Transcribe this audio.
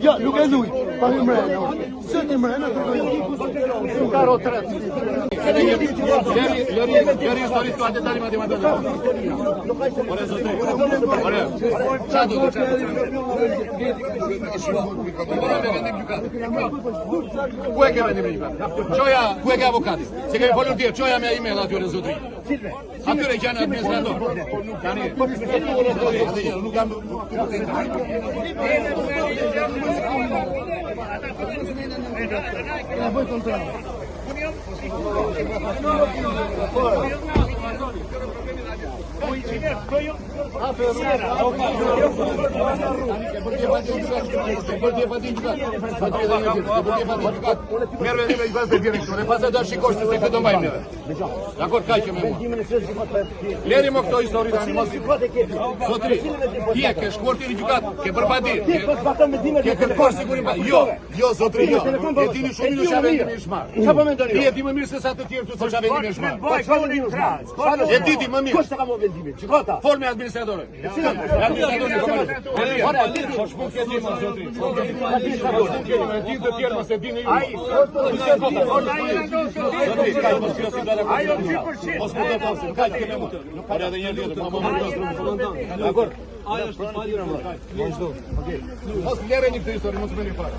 Ja, nuk e luj, pa mi mrena. Së ti mrena, nuk ka ro tret. Lëri historisë të atëtari matematikë. Ore zote. Ore. Çfarë do të Ku e ke vendim gjykat? Çoja, ku e ke avokati? Se kemi folur tjetër, çoja me email atyre zotëri. Atyre që janë administrator. Tani, nuk jam merë venim e gjykat për direktore, pas e do shikosh se këtë do mbajmë neve. Dakor, ka që me mua. Leri më këto histori tani mos. Sotri, ti e ke shkuar ti në gjykat, ke përpati. Ke kërkuar sigurim. Jo, sotri, jo. E dini shumë mirë çfarë vendimi është marrë. Çfarë po mendoni? Ti e di më mirë se sa të tjerë çfarë vendimi është marrë. E di ti më mirë. Kush ka më vendimin? Çikota. Forme administratore. Mos lere një këtë histori, mos më një fare.